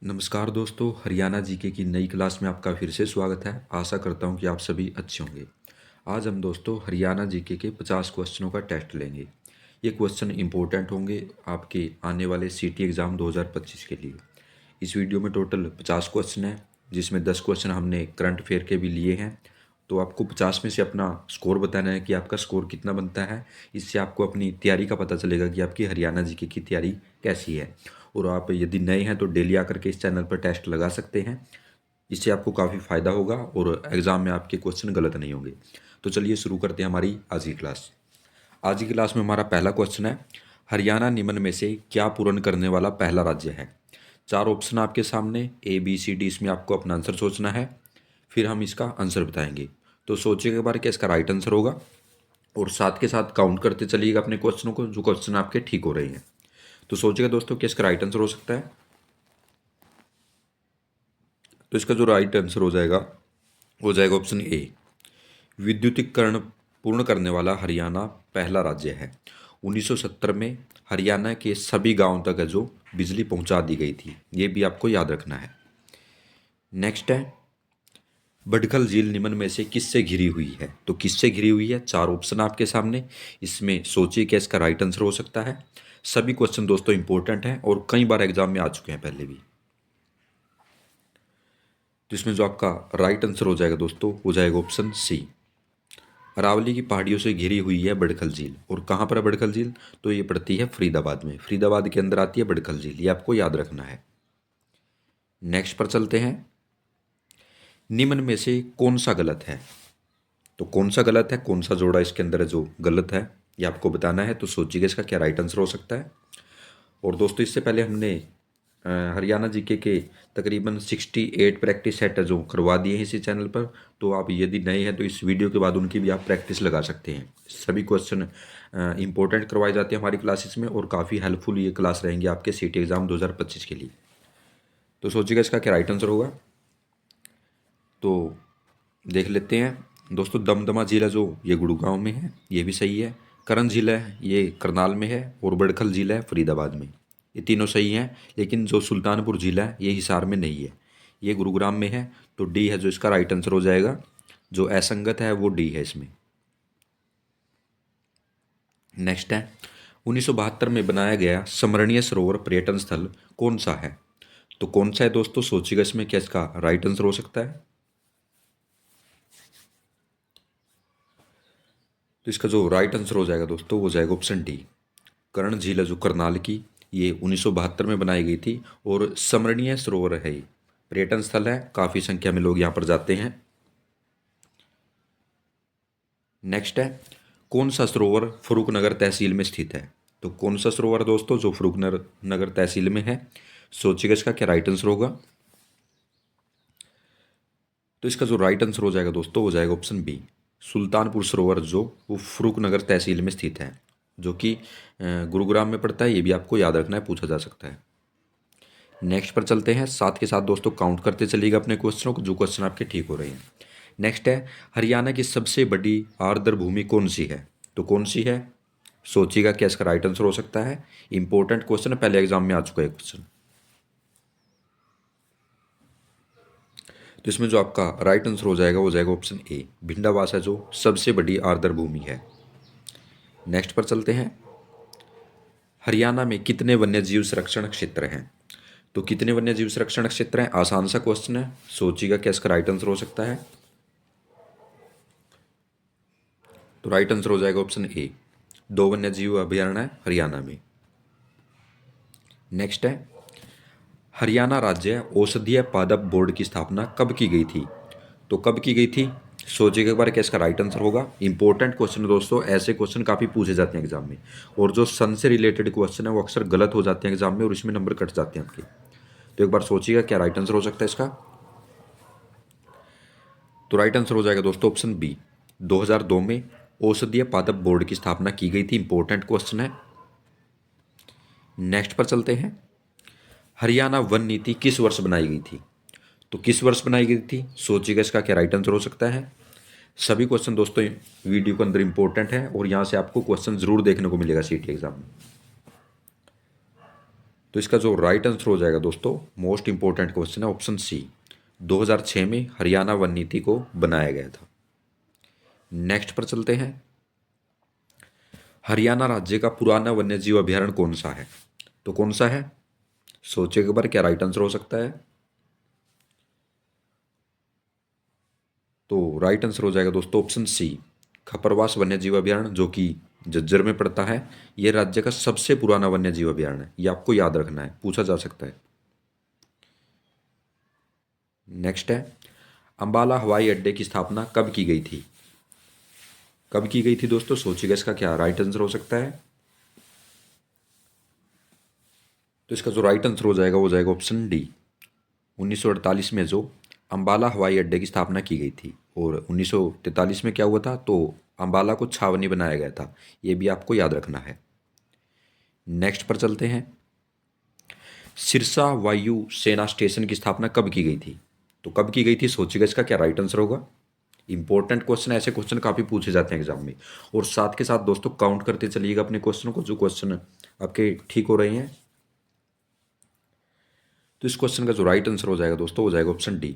नमस्कार दोस्तों, हरियाणा जीके की नई क्लास में आपका फिर से स्वागत है। आशा करता हूं कि आप सभी अच्छे होंगे। आज हम दोस्तों हरियाणा जीके के 50 क्वेश्चनों का टेस्ट लेंगे। ये क्वेश्चन इंपॉर्टेंट होंगे आपके आने वाले सीटी एग्ज़ाम 2025 के लिए। इस वीडियो में टोटल 50 क्वेश्चन है, जिसमें 10 क्वेश्चन हमने करंट अफेयर के भी लिए हैं। तो आपको 50 में से अपना स्कोर बताना है कि आपका स्कोर कितना बनता है। इससे आपको अपनी तैयारी का पता चलेगा कि आपकी हरियाणा जीके की तैयारी कैसी है। और आप यदि नए हैं तो डेली आकर के इस चैनल पर टेस्ट लगा सकते हैं। इससे आपको काफ़ी फ़ायदा होगा और एग्ज़ाम में आपके क्वेश्चन गलत नहीं होंगे। तो चलिए शुरू करते हैं हमारी आज की क्लास। आज की क्लास में हमारा पहला क्वेश्चन है, हरियाणा निम्न में से क्या पूर्ण करने वाला पहला राज्य है। चार ऑप्शन आपके सामने, ए बी सी डी। इसमें आपको अपना आंसर सोचना है, फिर हम इसका आंसर बताएंगे। तो सोचिएगा एक बार क्या इसका राइट आंसर होगा, और साथ के साथ काउंट करते चलिएगा अपने क्वेश्चनों को, जो क्वेश्चन आपके ठीक हो रहे हैं। तो सोचिएगा दोस्तों क्या इसका राइट आंसर हो सकता है। तो इसका जो राइट आंसर हो जाएगा ऑप्शन ए। विद्युतीकरण पूर्ण करने वाला हरियाणा पहला राज्य है। 1970 में हरियाणा के सभी गांवों तक है जो बिजली पहुंचा दी गई थी। ये भी आपको याद रखना है। नेक्स्ट है, बडखल झील निम्न में से किससे घिरी हुई है। तो किससे घिरी हुई है, चार ऑप्शन आपके सामने। इसमें सोचिए क्या इसका राइट आंसर हो सकता है। सभी क्वेश्चन दोस्तों इंपॉर्टेंट हैं और कई बार एग्जाम में आ चुके हैं पहले भी। तो इसमें जो आपका राइट आंसर हो जाएगा दोस्तों, हो जाएगा ऑप्शन सी। अरावली की पहाड़ियों से घिरी हुई है बडखल झील। और कहाँ पर है बडखल झील, तो ये पड़ती है फरीदाबाद में। फरीदाबाद के अंदर आती है बडखल झील, ये आपको याद रखना है। नेक्स्ट पर चलते हैं, निम्न में से कौन सा गलत है। तो कौन सा गलत है, कौन सा जोड़ा इसके अंदर है जो गलत है, ये आपको बताना है। तो सोचिएगा इसका क्या राइट आंसर हो सकता है। और दोस्तों इससे पहले हमने हरियाणा जीके के तकरीबन 68 प्रैक्टिस सेट जो करवा दिए हैं इसी चैनल पर। तो आप यदि नए हैं तो इस वीडियो के बाद उनकी भी आप प्रैक्टिस लगा सकते हैं। सभी क्वेश्चन इंपॉर्टेंट करवाए जाते हैं हमारी क्लासेस में, और काफ़ी हेल्पफुल ये क्लास रहेंगी आपके सीटी एग्ज़ाम 2025 के लिए। तो सोचिएगा इसका क्या राइट आंसर होगा। तो देख लेते हैं दोस्तों, दमदमा झील है जो ये गुड़गांव में है, ये भी सही है। करण झील है ये करनाल में है, और बड़खल झील है फरीदाबाद में। ये तीनों सही हैं, लेकिन जो सुल्तानपुर झील है ये हिसार में नहीं है, ये गुरुग्राम में है। तो डी है जो इसका राइट आंसर हो जाएगा। जो असंगत है वो डी है इसमें। नेक्स्ट है, 1972 में बनाया गया स्मरणीय सरोवर पर्यटन स्थल कौन सा है। तो कौन सा है दोस्तों, सोचिएगा इसमें क्या इसका राइट आंसर हो सकता है। तो इसका जो राइट आंसर हो जाएगा दोस्तों, वो जाएगा ऑप्शन डी। कर्ण झील है जो करनाल की, ये 1972 में बनाई गई थी, और स्मरणीय सरोवर है, ये पर्यटन स्थल है, काफ़ी संख्या में लोग यहाँ पर जाते हैं। नेक्स्ट है, कौन सा सरोवर फरूखनगर तहसील में स्थित है। तो कौन सा सरोवर दोस्तों जो फरूखनगर नगर तहसील में है, सोचिएगा इसका क्या राइट आंसर होगा। तो इसका जो राइट आंसर हो जाएगा दोस्तों, हो जाएगा ऑप्शन बी, सुल्तानपुर सरोवर जो वो फरूखनगर तहसील में स्थित है, जो कि गुरुग्राम में पड़ता है। ये भी आपको याद रखना है, पूछा जा सकता है। नेक्स्ट पर चलते हैं, साथ के साथ दोस्तों काउंट करते चलिएगा अपने क्वेश्चनों को, जो क्वेश्चन आपके ठीक हो रहे हैं। नेक्स्ट है, हरियाणा की सबसे बड़ी आर्द्र भूमि कौन सी है। तो कौन सी है, सोचिएगा क्या इसका राइट आंसर हो सकता है। इंपॉर्टेंट क्वेश्चन है, पहले एग्जाम में आ चुका है क्वेश्चन। तो इसमें जो आपका राइट आंसर हो जाएगा वो जाएगा ऑप्शन ए, भिंडावास है जो सबसे बड़ी आर्द्र भूमि है। नेक्स्ट पर चलते हैं, हरियाणा में कितने वन्यजीव संरक्षण क्षेत्र हैं। तो कितने वन्यजीव संरक्षण क्षेत्र हैं, आसान सा क्वेश्चन है, सोचिएगा क्या इसका राइट आंसर हो सकता है। तो राइट आंसर हो जाएगा ऑप्शन ए, 2 वन्यजीव अभयारण्य है हरियाणा में। नेक्स्ट है, हरियाणा राज्य औषधीय पादप बोर्ड की स्थापना कब की गई थी। तो कब की गई थी, सोचिएगा एक बार क्या इसका राइट आंसर होगा। इंपॉर्टेंट क्वेश्चन है दोस्तों, ऐसे क्वेश्चन काफ़ी पूछे जाते हैं एग्जाम में, और जो सन से रिलेटेड क्वेश्चन है वो अक्सर गलत हो जाते हैं एग्जाम में, और इसमें नंबर कट जाते हैं आपके। तो एक बार सोचिएगा क्या राइट आंसर हो सकता है इसका। तो राइट आंसर हो जाएगा दोस्तों ऑप्शन बी, 2002 में औषधीय पादप बोर्ड की स्थापना की गई थी। इंपॉर्टेंट क्वेश्चन है। नेक्स्ट पर चलते हैं, हरियाणा वन नीति किस वर्ष बनाई गई थी। तो किस वर्ष बनाई गई थी, सोचिएगा इसका क्या राइट आंसर हो सकता है। सभी क्वेश्चन दोस्तों वीडियो के अंदर इंपॉर्टेंट है, और यहाँ से आपको क्वेश्चन जरूर देखने को मिलेगा सीटी एग्जाम में। तो इसका जो राइट आंसर हो जाएगा दोस्तों, मोस्ट इंपॉर्टेंट क्वेश्चन है ऑप्शन सी, 2006 में हरियाणा वन नीति को बनाया गया था। नेक्स्ट पर चलते हैं। हरियाणा राज्य का पुराना वन्यजीव अभयारण्य कौन सा है? तो कौन सा है? सोचिए एक बार, क्या राइट आंसर हो सकता है? तो राइट आंसर हो जाएगा दोस्तों ऑप्शन सी, खपरवास वन्यजीव अभयारण्य, जो कि झज्जर में पड़ता है। यह राज्य का सबसे पुराना वन्यजीव अभयारण्य है, ये आपको याद रखना है, पूछा जा सकता है। नेक्स्ट है, अंबाला हवाई अड्डे की स्थापना कब की गई थी? कब की गई थी दोस्तों? सोचिएगा इसका क्या राइट आंसर हो सकता है? तो इसका जो राइट आंसर हो जाएगा वो जाएगा ऑप्शन डी, 1948 में जो अंबाला हवाई अड्डे की स्थापना की गई थी। और 1943 में क्या हुआ था? तो अंबाला को छावनी बनाया गया था, ये भी आपको याद रखना है। नेक्स्ट पर चलते हैं। सिरसा वायु सेना स्टेशन की स्थापना कब की गई थी? तो कब की गई थी? सोचिएगा इसका क्या राइट आंसर होगा। इंपॉर्टेंट क्वेश्चन, ऐसे क्वेश्चन काफ़ी पूछे जाते हैं एग्जाम में। और साथ के साथ दोस्तों काउंट करते चलिएगा अपने क्वेश्चन को, जो क्वेश्चन आपके ठीक हो रहे हैं। तो इस क्वेश्चन का जो राइट आंसर हो जाएगा दोस्तों, हो जाएगा ऑप्शन डी,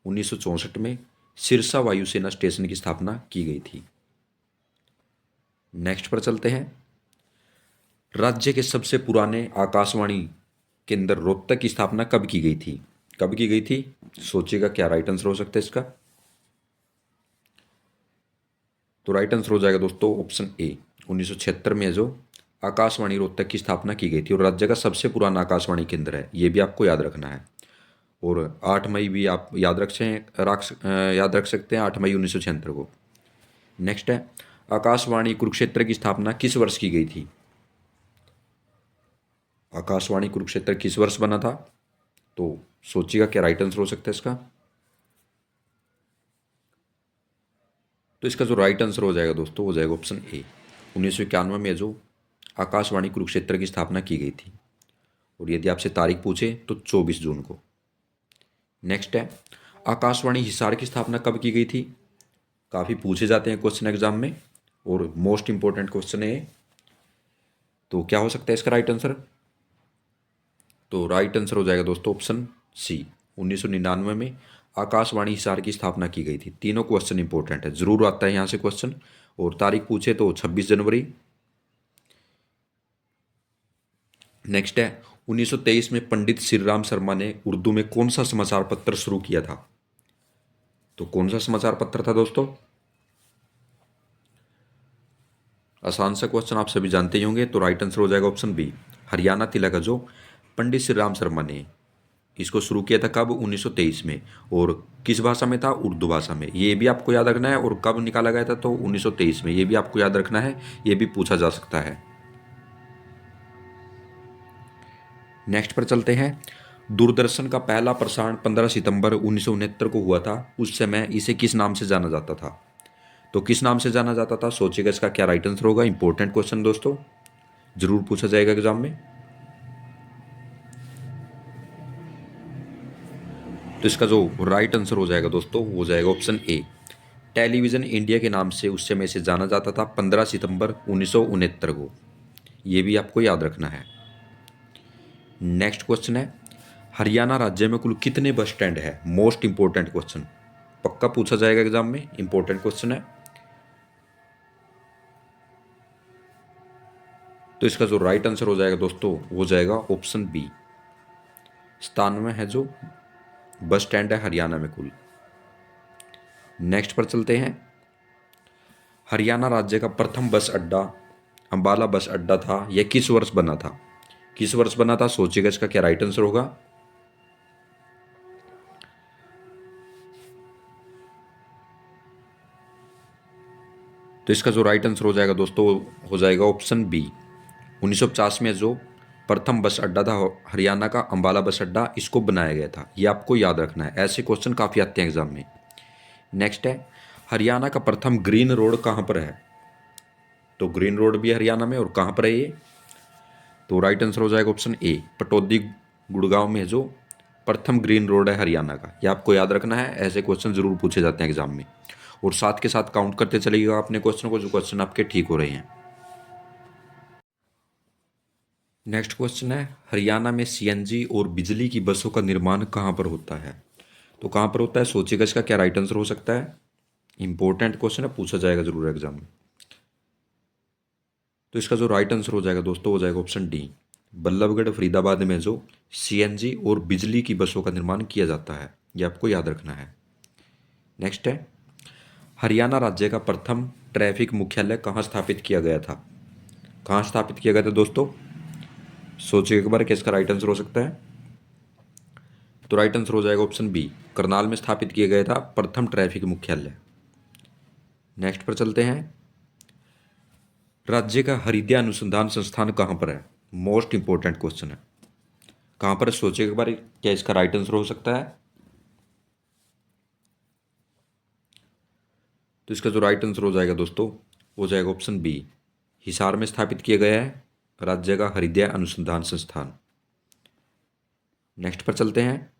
1964 में सिरसा वायुसेना स्टेशन की स्थापना की गई थी। नेक्स्ट पर चलते हैं। राज्य के सबसे पुराने आकाशवाणी केंद्र रोहतक की स्थापना कब की गई थी? कब की गई थी? सोचिएगा क्या राइट आंसर हो सकता है इसका। तो राइट आंसर हो जाएगा दोस्तों ऑप्शन ए, 1976 में जो आकाशवाणी रोहतक की स्थापना की गई थी, और राज्य का सबसे पुराना आकाशवाणी केंद्र है, ये भी आपको याद रखना है। और 8 मई भी आप याद रख सकते हैं, 8 मई 1976 को। नेक्स्ट है, आकाशवाणी कुरुक्षेत्र की स्थापना किस वर्ष की गई थी? आकाशवाणी कुरुक्षेत्र किस वर्ष बना था? तो सोचिएगा क्या राइट आंसर हो सकता है इसका। तो इसका जो राइट आंसर हो जाएगा दोस्तों, हो जाएगा ऑप्शन ए, 1991 में जो आकाशवाणी कुरुक्षेत्र की स्थापना की गई थी। और यदि आपसे तारीख पूछे तो 24 जून को। नेक्स्ट है, आकाशवाणी हिसार की स्थापना कब की गई थी? काफ़ी पूछे जाते हैं क्वेश्चन एग्जाम में, और मोस्ट इंपॉर्टेंट क्वेश्चन है। तो क्या हो सकता है इसका राइट आंसर? तो राइट आंसर हो जाएगा दोस्तों ऑप्शन सी, 1999 में आकाशवाणी हिसार की स्थापना की गई थी। तीनों क्वेश्चन इंपॉर्टेंट है, जरूर आता है यहाँ से क्वेश्चन। और तारीख पूछे तो 26 जनवरी। नेक्स्ट है, 1923 में पंडित श्री राम शर्मा ने उर्दू में कौन सा समाचार पत्र शुरू किया था? तो कौन सा समाचार पत्र था दोस्तों? आसान सा क्वेश्चन, आप सभी जानते ही होंगे। तो राइट आंसर हो जाएगा ऑप्शन बी, हरियाणा तिलक, जो पंडित श्री राम शर्मा ने इसको शुरू किया था कब? 1923 में। और किस भाषा में था? उर्दू भाषा में। ये भी आपको याद रखना है। और कब निकाला गया था? तो 1923 में, ये भी आपको याद रखना है, ये भी पूछा जा सकता है। नेक्स्ट पर चलते हैं। दूरदर्शन का पहला प्रसारण 15 सितंबर 1969 को हुआ था। उस समय इसे किस नाम से जाना जाता था? तो किस नाम से जाना जाता था? सोचिएगा इसका क्या राइट आंसर होगा। इंपॉर्टेंट क्वेश्चन दोस्तों, जरूर पूछा जाएगा एग्जाम में। तो इसका जो राइट आंसर हो जाएगा दोस्तों, वो जाएगा ऑप्शन ए, टेलीविज़न इंडिया के नाम से उस समय इसे जाना जाता था, 15 सितंबर 1969 को। ये भी आपको याद रखना है। नेक्स्ट क्वेश्चन है, हरियाणा राज्य में कुल कितने बस स्टैंड है? मोस्ट इंपॉर्टेंट क्वेश्चन, पक्का पूछा जाएगा एग्जाम में, इंपॉर्टेंट क्वेश्चन है। तो इसका जो राइट आंसर हो जाएगा दोस्तों, वो जाएगा ऑप्शन बी, 97 है जो बस स्टैंड है हरियाणा में कुल। नेक्स्ट पर चलते हैं। हरियाणा राज्य का प्रथम बस अड्डा अंबाला बस अड्डा था, यह किस वर्ष बना था? किस वर्ष बना था? सोचिएगा इसका क्या राइट आंसर होगा। तो इसका जो राइट आंसर हो जाएगा दोस्तों, हो जाएगा ऑप्शन बी, 1950 में जो प्रथम बस अड्डा था हरियाणा का, अंबाला बस अड्डा, इसको बनाया गया था। ये आपको याद रखना है, ऐसे क्वेश्चन काफ़ी आते हैं एग्जाम में। नेक्स्ट है, हरियाणा का प्रथम ग्रीन रोड कहाँ पर है? तो ग्रीन रोड भी हरियाणा में, और कहाँ पर है ये? तो राइट आंसर हो जाएगा ऑप्शन ए, पटौदी गुड़गांव में जो प्रथम ग्रीन रोड है हरियाणा का। ये आपको याद रखना है, ऐसे क्वेश्चन जरूर पूछे जाते हैं एग्जाम में। और साथ के साथ काउंट करते चलिएगा अपने क्वेश्चन को, जो क्वेश्चन आपके ठीक हो रहे हैं। नेक्स्ट क्वेश्चन है, हरियाणा में सीएनजी और बिजली की बसों का निर्माण कहाँ पर होता है? तो कहाँ पर होता है, सोचिएगा इसका क्या राइट आंसर हो सकता है। इंपॉर्टेंट क्वेश्चन है, पूछा जाएगा जरूर एग्जाम में। तो इसका जो राइट आंसर हो जाएगा दोस्तों, हो जाएगा ऑप्शन डी, बल्लभगढ़ फरीदाबाद में जो सीएनजी और बिजली की बसों का निर्माण किया जाता है, ये आपको याद रखना है। नेक्स्ट है, हरियाणा राज्य का प्रथम ट्रैफिक मुख्यालय कहाँ स्थापित किया गया था? कहाँ स्थापित किया गया था दोस्तों? सोचिए एक बार, किसका राइट आंसर हो सकता है। तो राइट आंसर हो जाएगा ऑप्शन बी, करनाल में स्थापित किया गया था प्रथम ट्रैफिक मुख्यालय। नेक्स्ट पर चलते हैं, राज्य का हृदय अनुसंधान संस्थान कहाँ पर है? मोस्ट इंपॉर्टेंट क्वेश्चन है, कहाँ पर है? सोचिए एक बार, क्या इसका राइट आंसर हो सकता है। तो इसका जो राइट आंसर हो जाएगा दोस्तों, हो जाएगा ऑप्शन बी, हिसार में स्थापित किया गया है राज्य का हृदय अनुसंधान संस्थान। नेक्स्ट पर चलते हैं,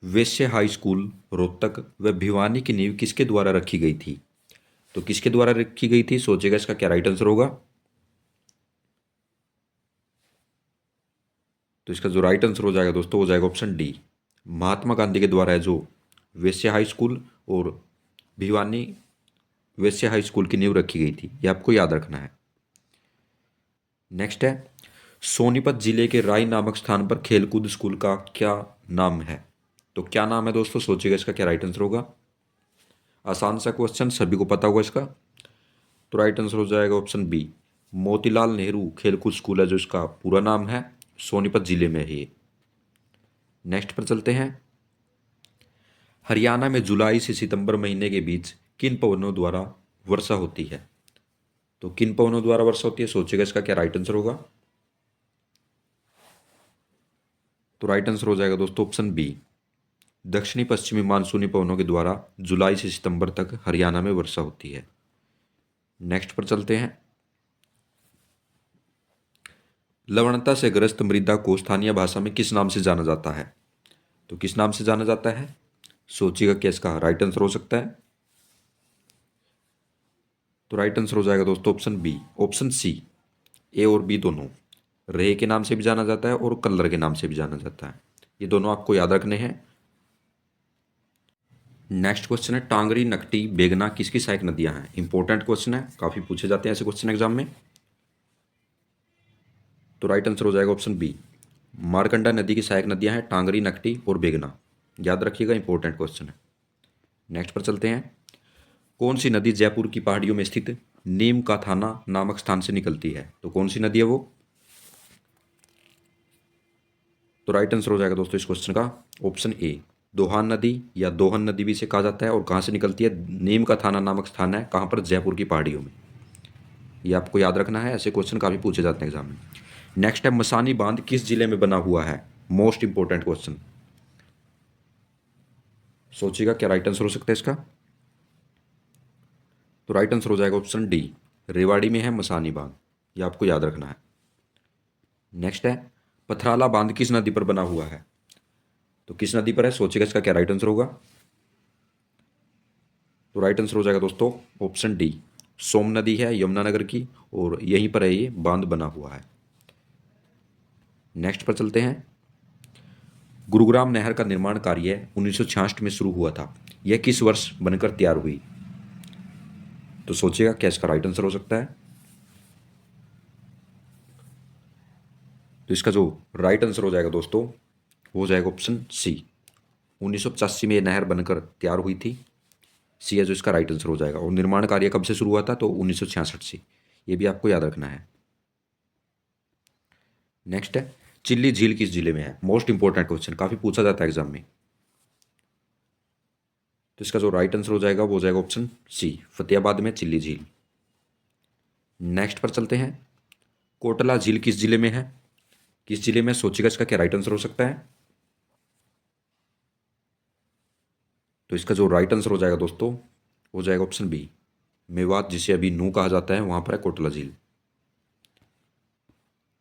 वैश्य हाई स्कूल रोहतक व भिवानी की नींव किसके द्वारा रखी गई थी? तो किसके द्वारा रखी गई थी, सोचिएगा इसका क्या राइट आंसर होगा। तो इसका जो राइट आंसर हो जाएगा दोस्तों, हो जाएगा ऑप्शन डी, महात्मा गांधी के द्वारा है जो वैश्य हाई स्कूल और भिवानी वैश्य हाई स्कूल की नींव रखी गई थी, ये आपको याद रखना है। नेक्स्ट है, सोनीपत जिले के राय नामक स्थान पर खेलकूद स्कूल का क्या नाम है? तो क्या नाम है दोस्तों, सोचिएगा इसका क्या राइट आंसर होगा। आसान सा क्वेश्चन, सभी को पता होगा इसका। तो राइट आंसर हो जाएगा ऑप्शन बी, मोतीलाल नेहरू खेलकूद स्कूल है जो इसका पूरा नाम है, सोनीपत जिले में है ये। नेक्स्ट पर चलते हैं, हरियाणा में जुलाई से सितंबर महीने के बीच किन पवनों द्वारा वर्षा होती है? तो किन पवनों द्वारा वर्षा होती है, सोचिएगा इसका क्या राइट आंसर होगा। तो राइट आंसर हो जाएगा दोस्तों ऑप्शन बी, दक्षिणी पश्चिमी मानसूनी पवनों के द्वारा जुलाई से सितंबर तक हरियाणा में वर्षा होती है। नेक्स्ट पर चलते हैं, लवणता से ग्रस्त मृदा को स्थानीय भाषा में किस नाम से जाना जाता है? तो किस नाम से जाना जाता है, सोचिएगा क्या इसका राइट आंसर हो सकता है। तो राइट आंसर हो जाएगा दोस्तों ऑप्शन बी, ऑप्शन सी, ए और बी दोनों, रेह के नाम से भी जाना जाता है और कलर के नाम से भी जाना जाता है, ये दोनों आपको याद रखने हैं। नेक्स्ट क्वेश्चन है, टांगरी नकटी बेगना किसकी सहायक नदियां हैं? इंपॉर्टेंट क्वेश्चन है, काफी पूछे जाते हैं ऐसे क्वेश्चन एग्जाम में। तो राइट आंसर हो जाएगा ऑप्शन बी, मारकंडा नदी की सहायक नदियां हैं टांगरी नकटी और बेगना, याद रखिएगा, इंपॉर्टेंट क्वेश्चन है। नेक्स्ट पर चलते हैं, कौन सी नदी जयपुर की पहाड़ियों में स्थित नीम का थाना नामक स्थान से निकलती है? तो कौन सी नदी है वो? तो राइट आंसर हो जाएगा दोस्तों इस क्वेश्चन का ऑप्शन ए, दोहान नदी या दोहन नदी भी इसे कहा जाता है, और कहाँ से निकलती है, नीम का थाना नामक स्थान है कहाँ पर, जयपुर की पहाड़ियों में, ये आपको याद रखना है, ऐसे क्वेश्चन काफ़ी पूछे जाते हैं एग्जाम में। नेक्स्ट है, मसानी बांध किस जिले में बना हुआ है? मोस्ट इंपॉर्टेंट क्वेश्चन, सोचिएगा क्या राइट आंसर हो सकता है इसका। तो राइट आंसर हो जाएगा ऑप्शन डी, रेवाड़ी में है मसानी बांध, ये आपको याद रखना है। नेक्स्ट है, पथराला बांध किस नदी पर बना हुआ है? तो किस नदी पर है, सोचिएगा इसका क्या राइट आंसर होगा। तो राइट आंसर हो जाएगा दोस्तों ऑप्शन डी, सोम नदी है यमुनानगर की, और यहीं पर है ये बांध बना हुआ है। नेक्स्ट पर चलते हैं, गुरुग्राम नहर का निर्माण कार्य 1966 में शुरू हुआ था, यह किस वर्ष बनकर तैयार हुई? तो सोचिएगा क्या इसका राइट आंसर हो सकता है। तो इसका जो राइट आंसर हो जाएगा दोस्तों, हो जाएगा ऑप्शन सी, 1985 में यह नहर बनकर तैयार हुई थी, सी है जो इसका राइट आंसर हो जाएगा। और निर्माण कार्य कब से शुरू हुआ था, तो 1966 से, ये भी आपको याद रखना है। नेक्स्ट है, चिल्ली झील किस जिले में है? मोस्ट इंपॉर्टेंट क्वेश्चन, काफी पूछा जाता है एग्जाम में। तो इसका जो राइट आंसर हो जाएगा वो हो जाएगा ऑप्शन सी, फतेहाबाद में चिल्ली झील। नेक्स्ट पर चलते हैं, कोटला झील किस जिले में है? किस जिले में, सोचिएगा इसका क्या राइट आंसर हो सकता है। तो इसका जो राइट आंसर हो जाएगा दोस्तों, हो जाएगा ऑप्शन बी, मेवात जिसे अभी नू कहा जाता है वहां पर है कोटला झील।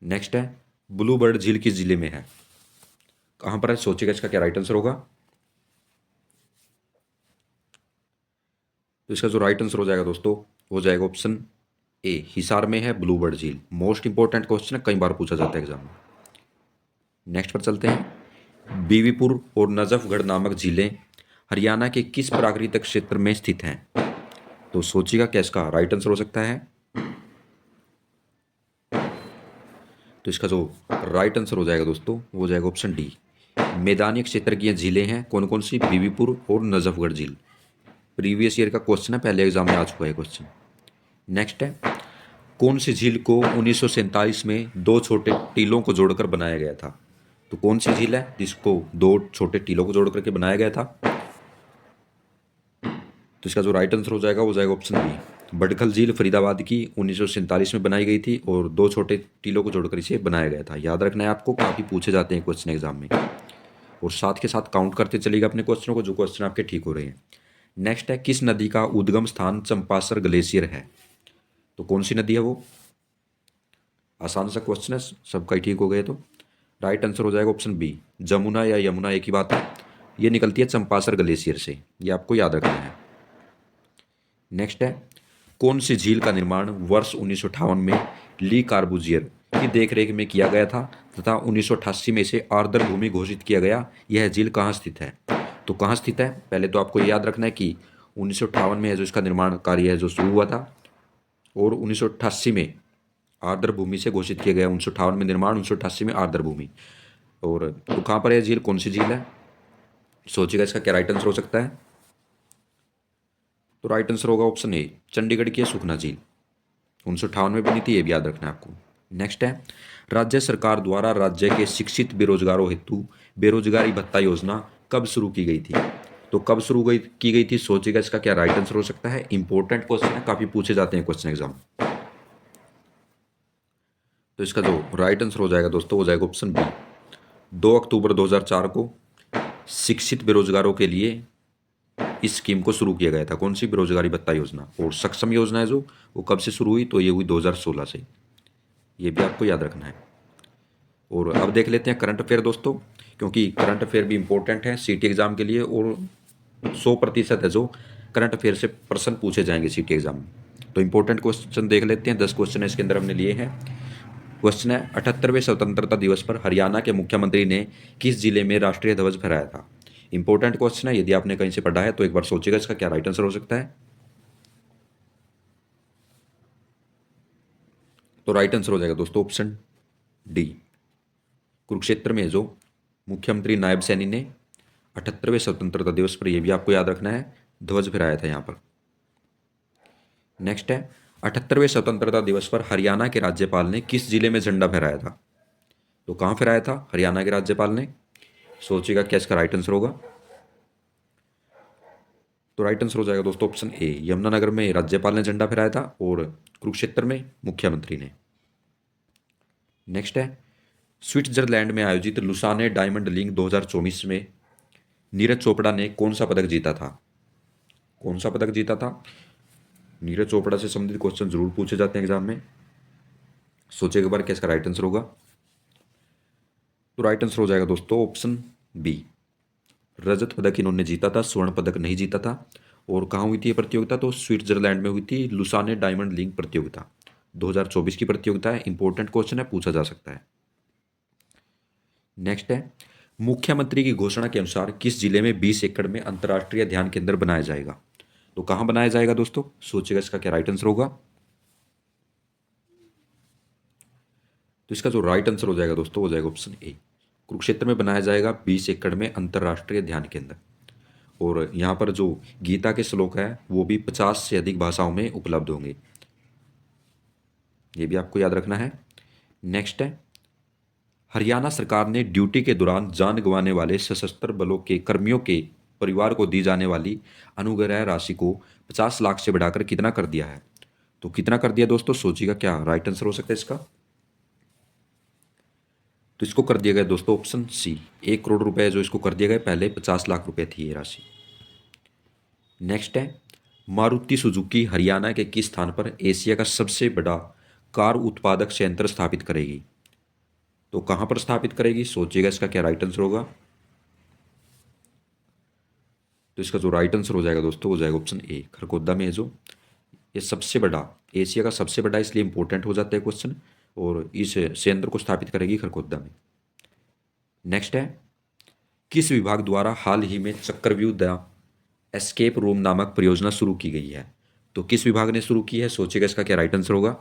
नेक्स्ट है, ब्लू बर्ड झील किस जिले में है? कहां पर है, सोचिएगा इसका क्या राइट आंसर होगा। तो इसका जो राइट आंसर हो जाएगा दोस्तों, हो जाएगा ऑप्शन ए हिसार में है ब्लू बर्ड झील। मोस्ट इंपॉर्टेंट क्वेश्चन है, कई बार पूछा जाता है एग्जाम में। नेक्स्ट पर चलते हैं। बीवीपुर और नजफगढ़ नामक झीलें हरियाणा के किस प्राकृतिक क्षेत्र में स्थित हैं? तो सोचिएगा क्या इसका राइट आंसर हो सकता है। तो इसका जो राइट आंसर हो जाएगा दोस्तों वो हो जाएगा ऑप्शन डी। मैदानी क्षेत्र की ये झीलें हैं कौन कौन सी? बीवीपुर और नजफगढ़ झील। प्रीवियस ईयर का क्वेश्चन है, पहले एग्जाम में आ चुका है क्वेश्चन। नेक्स्ट है, कौन सी झील को 1947 में दो छोटे टीलों को जोड़कर बनाया गया था? तो कौन सी झील है जिसको दो छोटे टीलों को जोड़ करके बनाया गया था? तो इसका जो राइट आंसर हो जाएगा वो जाएगा ऑप्शन बी। बडखल झील फरीदाबाद की 1947 में बनाई गई थी और दो छोटे टीलों को जोड़कर इसे बनाया गया था। याद रखना है आपको, काफ़ी पूछे जाते हैं क्वेश्चन एग्जाम में। और साथ के साथ काउंट करते चलिएगा अपने क्वेश्चनों को, जो क्वेश्चन आपके ठीक हो रहे हैं। नेक्स्ट है, किस नदी का उद्गम स्थान चंपासर ग्लेशियर है? तो कौन सी नदी है वो? आसान सा क्वेश्चन है, सबका ही ठीक हो गए तो राइट आंसर हो जाएगा ऑप्शन बी। जमुना या यमुना एक ही बात है। ये निकलती है चंपासर ग्लेशियर से, ये आपको याद रखना है। नेक्स्ट है, कौन सी झील का निर्माण वर्ष 1958 में ली कार्बूजियर की देखरेख में किया गया था तथा 1988 में इसे आर्द्र भूमि घोषित किया गया? यह झील कहाँ स्थित है? तो कहाँ स्थित है, पहले तो आपको याद रखना है कि 1958 में है जो इसका निर्माण कार्य है जो शुरू हुआ था, और 1988 में आर्द्र भूमि से घोषित किया गया। 1958 में निर्माण, 1988 में आर्द्र भूमि। और तो कहाँ पर है झील, कौन सी झील है? सोचिएगा इसका क्या राइट आंसर हो सकता है। तो राइट आंसर होगा ऑप्शन ए, चंडीगढ़ की सुखना झील। 1958 में बनी थी, ये भी याद रखना है आपको। नेक्स्ट है, राज्य सरकार द्वारा राज्य के शिक्षित बेरोजगारों हेतु बेरोजगारी भत्ता योजना कब शुरू की गई थी? तो कब शुरू की गई थी, सोचिएगा इसका क्या राइट आंसर हो सकता है। इंपॉर्टेंट क्वेश्चन है, काफी पूछे जाते हैं क्वेश्चन एग्जाम। तो इसका जो राइट आंसर हो जाएगा दोस्तों वो जाएगा ऑप्शन बी। 2 अक्टूबर 2004 को शिक्षित बेरोजगारों के लिए इस स्कीम को शुरू किया गया था। कौन सी? बेरोजगारी भत्ता योजना। और सक्षम योजना है जो, वो कब से शुरू हुई? तो ये हुई 2016 से। ये भी आपको याद रखना है। और अब देख लेते हैं करंट अफेयर दोस्तों, क्योंकि करंट अफेयर भी इंपॉर्टेंट है सीटी एग्जाम के लिए, और 100% है जो करंट अफेयर से प्रश्न पूछे जाएंगे सीटी एग्जाम में। तो इंपॉर्टेंट क्वेश्चन देख लेते हैं। 10 क्वेश्चन है इसके अंदर हमने लिए हैं। क्वेश्चन है, 78वें स्वतंत्रता दिवस पर हरियाणा के मुख्यमंत्री ने किस जिले में राष्ट्रीय ध्वज फहराया था? इंपॉर्टेंट क्वेश्चन है, यदि आपने कहीं से पढ़ा है तो एक बार सोचिएगा इसका क्या राइट आंसर हो सकता है। तो राइट आंसर हो जाएगा दोस्तों ऑप्शन डी। कुरुक्षेत्र में जो मुख्यमंत्री नायब सैनी ने 78वें स्वतंत्रता दिवस पर, यह भी आपको याद रखना है, ध्वज फहराया था यहाँ पर। नेक्स्ट है, 78वें स्वतंत्रता दिवस पर हरियाणा के राज्यपाल ने किस जिले में झंडा फहराया था? तो कहाँ फहराया था हरियाणा के राज्यपाल ने? सोचिएगा क्या इसका राइट आंसर होगा। तो राइट आंसर हो जाएगा दोस्तों ऑप्शन ए, यमुनानगर में राज्यपाल ने झंडा फहराया था और कुरुक्षेत्र में मुख्यमंत्री ने। नेक्स्ट है, स्विट्जरलैंड में आयोजित लुसाने डायमंड लीग 2024 में नीरज चोपड़ा ने कौन सा पदक जीता था? कौन सा पदक जीता था? नीरज चोपड़ा से संबंधित क्वेश्चन जरूर पूछे जाते हैं एग्जाम में। सोचिएगा एक बार क्या इसका राइट आंसर होगा। तो राइट आंसर हो जाएगा दोस्तों ऑप्शन बी। रजत पदक इन्होंने जीता था, स्वर्ण पदक नहीं जीता था। और कहाँ हुई थी ये प्रतियोगिता? तो स्विट्जरलैंड में हुई थी, लुसाने डायमंड लीग प्रतियोगिता 2024 की प्रतियोगिता है। इंपॉर्टेंट क्वेश्चन है, पूछा जा सकता है। नेक्स्ट है, मुख्यमंत्री की घोषणा के अनुसार किस जिले में 20 एकड़ में अंतर्राष्ट्रीय ध्यान केंद्र बनाया जाएगा? तो कहां बनाया जाएगा दोस्तों? सोचिएगा इसका क्या राइट आंसर होगा। तो इसका जो राइट आंसर हो जाएगा दोस्तों हो जाएगा ऑप्शन ए, कुरुक्षेत्र में बनाया जाएगा 20 एकड़ में अंतर्राष्ट्रीय ध्यान केंद्र। और यहाँ पर जो गीता के श्लोक है वो भी 50 से अधिक भाषाओं में उपलब्ध होंगे, ये भी आपको याद रखना है। नेक्स्ट है, हरियाणा सरकार ने ड्यूटी के दौरान जान गंवाने वाले सशस्त्र बलों के कर्मियों के परिवार को दी जाने वाली अनुग्रह राशि को 50 लाख से बढ़ाकर कितना कर दिया है? तो कितना कर दिया दोस्तों? सोचिएगा क्या राइट आंसर हो सकता है इसका। तो इसको कर दिया गया दोस्तों ऑप्शन सी, 1 करोड़ रुपए जो इसको कर दिया गया, पहले 50 लाख रुपए थी ये राशि। नेक्स्ट है, मारुति सुजुकी हरियाणा के किस स्थान पर एशिया का सबसे बड़ा कार उत्पादक संयंत्र स्थापित करेगी? तो कहां पर स्थापित करेगी? सोचिएगा इसका क्या राइट आंसर होगा। तो इसका जो राइट आंसर हो जाएगा दोस्तों हो जाएगा ऑप्शन ए, खरगोदा में है जो ये सबसे बड़ा, एशिया का सबसे बड़ा, इसलिए इंपॉर्टेंट हो जाता है क्वेश्चन। और इस संयंत्र को स्थापित करेगी खरखोदा में। नेक्स्ट है, किस विभाग द्वारा हाल ही में चक्रव्यूह द एस्केप रूम नामक परियोजना शुरू की गई है? तो किस विभाग ने शुरू की है, सोचिएगा इसका क्या राइट आंसर होगा।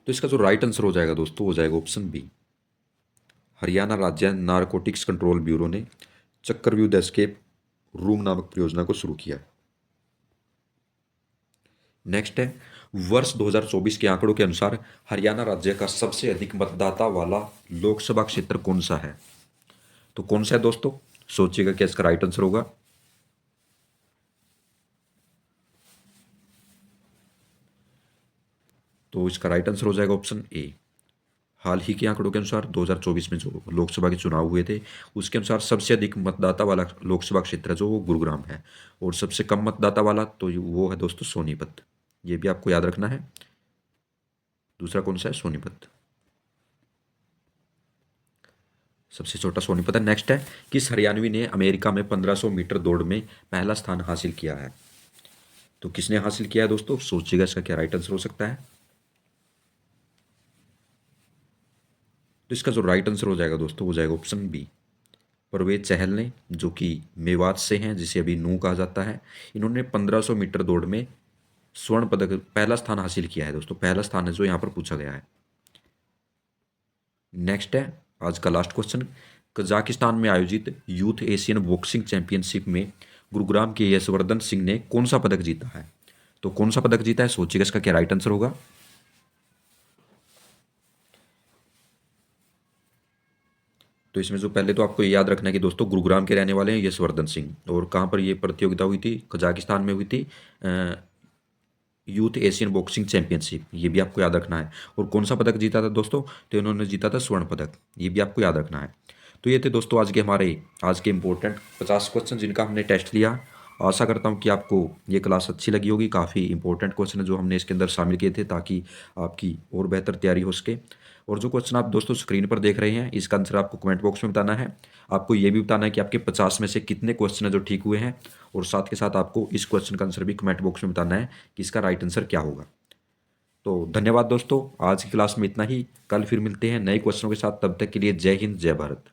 तो इसका जो राइट आंसर हो जाएगा दोस्तों, हो जाएगा ऑप्शन बी, हरियाणा राज्य नारकोटिक्स कंट्रोल ब्यूरो ने चक्रव्यूह द एस्केप रूम नामक परियोजना को शुरू किया। नेक्स्ट है, वर्ष 2024 के आंकड़ों के अनुसार हरियाणा राज्य का सबसे अधिक मतदाता वाला लोकसभा क्षेत्र कौन सा है? तो कौन सा है दोस्तों, सोचिएगा क्या इसका राइट आंसर होगा। तो इसका राइट आंसर हो जाएगा ऑप्शन ए। हाल ही के आंकड़ों के अनुसार 2024 में जो लोकसभा के चुनाव हुए थे, उसके अनुसार सबसे अधिक मतदाता वाला लोकसभा क्षेत्र जो वो गुरुग्राम है, और सबसे कम मतदाता वाला तो वो है दोस्तों सोनीपत। ये भी आपको याद रखना है। दूसरा कौन सा है, सोनीपत। सबसे छोटा सोनीपत है। नेक्स्ट है, किस हरियाणवी ने अमेरिका में 1500 मीटर दौड़ में पहला स्थान हासिल किया है? तो किसने हासिल किया है दोस्तों, सोचिएगा इसका क्या राइट आंसर हो सकता है। तो इसका जो राइट आंसर हो जाएगा दोस्तों, हो जाएगा ऑप्शन बी, परवेज चहल ने, जो कि मेवात से हैं, जिसे अभी नू कहा जाता है। इन्होंने 1500 मीटर दौड़ में स्वर्ण पदक पहला स्थान हासिल किया है दोस्तों, पहला स्थान है जो यहाँ पर पूछा गया है। नेक्स्ट है आज का लास्ट क्वेश्चन, कजाकिस्तान में आयोजित यूथ एशियन बॉक्सिंग चैंपियनशिप में गुरुग्राम के यशवर्धन सिंह ने कौन सा पदक जीता है? तो कौन सा पदक जीता है, सोचिएगा इसका क्या राइट आंसर होगा। तो इसमें जो पहले तो आपको याद रखना है कि दोस्तों गुरुग्राम के रहने वाले हैं यशवर्धन सिंह, और कहाँ पर ये प्रतियोगिता हुई थी, कजाकिस्तान में हुई थी, यूथ एशियन बॉक्सिंग चैंपियनशिप, ये भी आपको याद रखना है। और कौन सा पदक जीता था दोस्तों, तो इन्होंने जीता था स्वर्ण पदक, ये भी आपको याद रखना है। तो ये थे दोस्तों आज के इंपॉर्टेंट 50 क्वेश्चन जिनका हमने टेस्ट लिया। आशा करता हूँ कि आपको ये क्लास अच्छी लगी होगी। काफ़ी इंपॉर्टेंट क्वेश्चन है जो हमने इसके अंदर शामिल किए थे, ताकि आपकी और बेहतर तैयारी हो सके। और जो क्वेश्चन आप दोस्तों स्क्रीन पर देख रहे हैं, इसका आंसर आपको कमेंट बॉक्स में बताना है। आपको ये भी बताना है कि आपके 50 में से कितने क्वेश्चन है जो ठीक हुए हैं, और साथ के साथ आपको इस क्वेश्चन का आंसर भी कमेंट बॉक्स में बताना है कि इसका राइट आंसर क्या होगा। तो धन्यवाद दोस्तों, आज की क्लास में इतना ही। कल फिर मिलते हैं नए क्वेश्चनों के साथ, तब तक के लिए जय हिंद जय भारत।